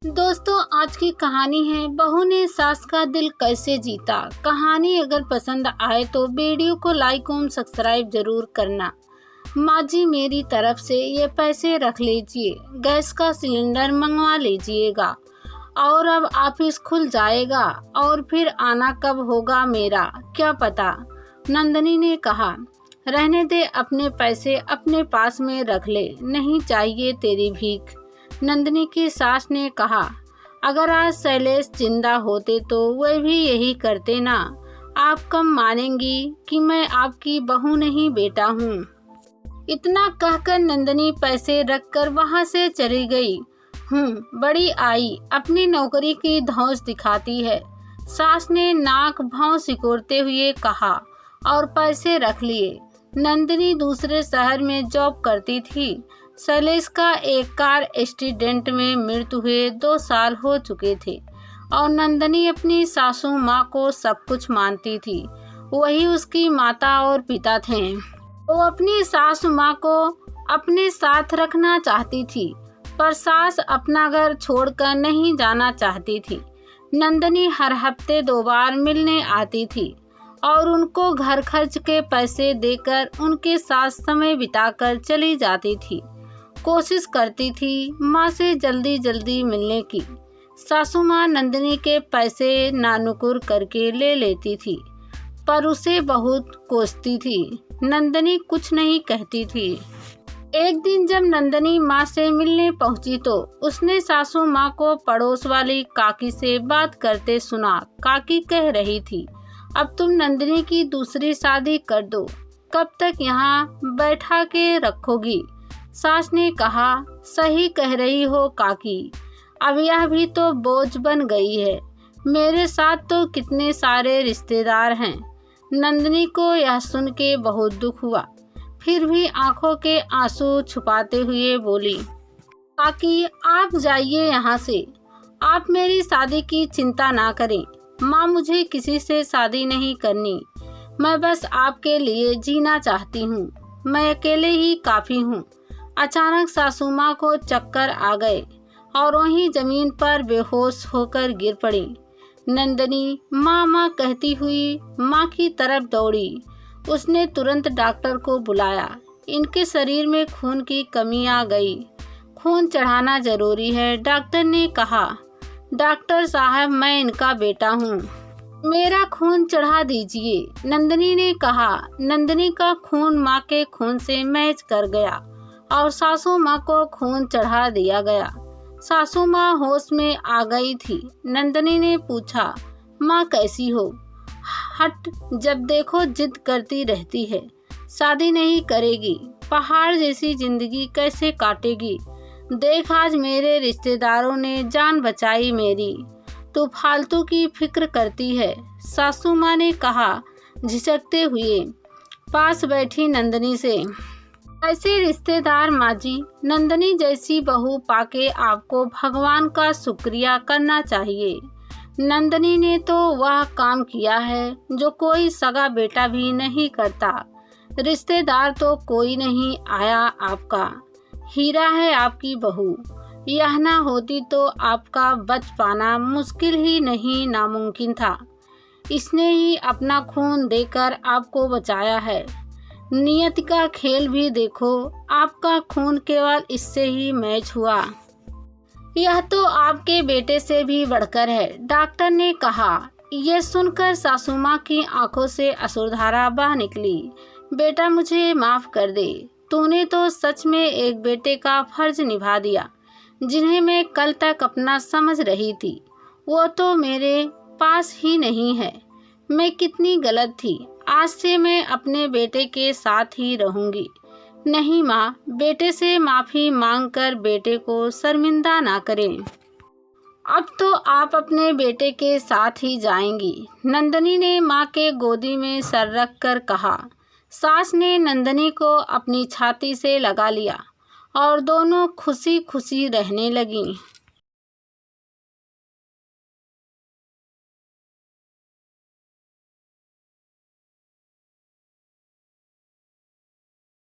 दोस्तों, आज की कहानी है बहू ने सास का दिल कैसे जीता। कहानी अगर पसंद आए तो वीडियो को लाइक और सब्सक्राइब जरूर करना। माँ जी, मेरी तरफ से ये पैसे रख लीजिए, गैस का सिलेंडर मंगवा लीजिएगा और अब ऑफिस खुल जाएगा और फिर आना कब होगा मेरा क्या पता। नंदनी ने कहा, रहने दे, अपने पैसे अपने पास में रख ले, नहीं चाहिए तेरी भीख। नंदनी की सास ने कहा, अगर आज शैलेश जिंदा होते तो वे भी यही करते ना। आप कब मानेंगी कि मैं आपकी बहू नहीं बेटा हूँ। इतना कहकर नंदनी पैसे रखकर वहाँ से चली गई। बड़ी आई अपनी नौकरी की धौंस दिखाती है, सास ने नाक भाव सिकोड़ते हुए कहा और पैसे रख लिए। नंदनी दूसरे शहर में जॉब करती थी। शैलेश का एक कार एक्सीडेंट में मृत्यु हुए 2 साल हो चुके थे और नंदनी अपनी सासू माँ को सब कुछ मानती थी। वही उसकी माता और पिता थे। वो अपनी सासू माँ को अपने साथ रखना चाहती थी, पर सास अपना घर छोड़कर नहीं जाना चाहती थी। नंदनी हर हफ्ते 2 बार मिलने आती थी और उनको घर खर्च के पैसे देकर उनके साथ समय बिताकर चली जाती थी। कोशिश करती थी माँ से जल्दी जल्दी मिलने की। सासू माँ नंदनी के पैसे नानुकुर करके ले लेती थी, पर उसे बहुत कोसती थी। नंदनी कुछ नहीं कहती थी। एक दिन जब नंदनी माँ से मिलने पहुंची तो उसने सासू माँ को पड़ोस वाली काकी से बात करते सुना। काकी कह रही थी, अब तुम नंदनी की दूसरी शादी कर दो, कब तक यहाँ बैठा के रखोगी। सास ने कहा, सही कह रही हो काकी, अब यह भी तो बोझ बन गई है। मेरे साथ तो कितने सारे रिश्तेदार हैं। नंदनी को यह सुन के बहुत दुख हुआ, फिर भी आंखों के आंसू छुपाते हुए बोली, काकी आप जाइए यहाँ से, आप मेरी शादी की चिंता ना करें। माँ, मुझे किसी से शादी नहीं करनी, मैं बस आपके लिए जीना चाहती हूँ, मैं अकेले ही काफ़ी हूँ। अचानक सासू माँ को चक्कर आ गए और वहीं जमीन पर बेहोश होकर गिर पड़ी। नंदनी माँ माँ कहती हुई माँ की तरफ दौड़ी। उसने तुरंत डॉक्टर को बुलाया। इनके शरीर में खून की कमी आ गई, खून चढ़ाना जरूरी है। डॉक्टर ने कहा, डॉक्टर साहब, मैं इनका बेटा हूँ, मेरा खून चढ़ा दीजिए। नंदनी ने कहा। नंदनी का खून माँ के खून से मैच कर गया और सासू माँ को खून चढ़ा दिया गया। सासू माँ होश में आ गई थी। नंदनी ने पूछा, माँ कैसी हो? हट, जब देखो जिद करती रहती है, शादी नहीं करेगी, पहाड़ जैसी जिंदगी कैसे काटेगी। देख, आज मेरे रिश्तेदारों ने जान बचाई मेरी, तू फालतू की फिक्र करती है, सासू माँ ने कहा झिझकते हुए पास बैठी नंदनी से। ऐसे रिश्तेदार माँ जी, नंदनी जैसी बहू पाके आपको भगवान का शुक्रिया करना चाहिए। नंदनी ने तो वह काम किया है जो कोई सगा बेटा भी नहीं करता। रिश्तेदार तो कोई नहीं आया, आपका हीरा है आपकी बहू। यह ना होती तो आपका बच पाना मुश्किल ही नहीं, नामुमकिन था। इसने ही अपना खून देकर आपको बचाया है। नियति का खेल भी देखो, आपका खून केवल इससे ही मैच हुआ। यह तो आपके बेटे से भी बढ़कर है, डॉक्टर ने कहा। यह सुनकर सासू माँ की आंखों से अश्रुधारा बह निकली। बेटा, मुझे माफ कर दे, तूने तो सच में एक बेटे का फर्ज निभा दिया। जिन्हें मैं कल तक अपना समझ रही थी, वो तो मेरे पास ही नहीं है। मैं कितनी गलत थी। आज से मैं अपने बेटे के साथ ही रहूंगी। नहीं माँ, बेटे से माफ़ी मांगकर बेटे को शर्मिंदा ना करें। अब तो आप अपने बेटे के साथ ही जाएंगी, नंदनी ने माँ के गोदी में सर रख कर कहा। सास ने नंदनी को अपनी छाती से लगा लिया और दोनों खुशी खुशी रहने लगीं।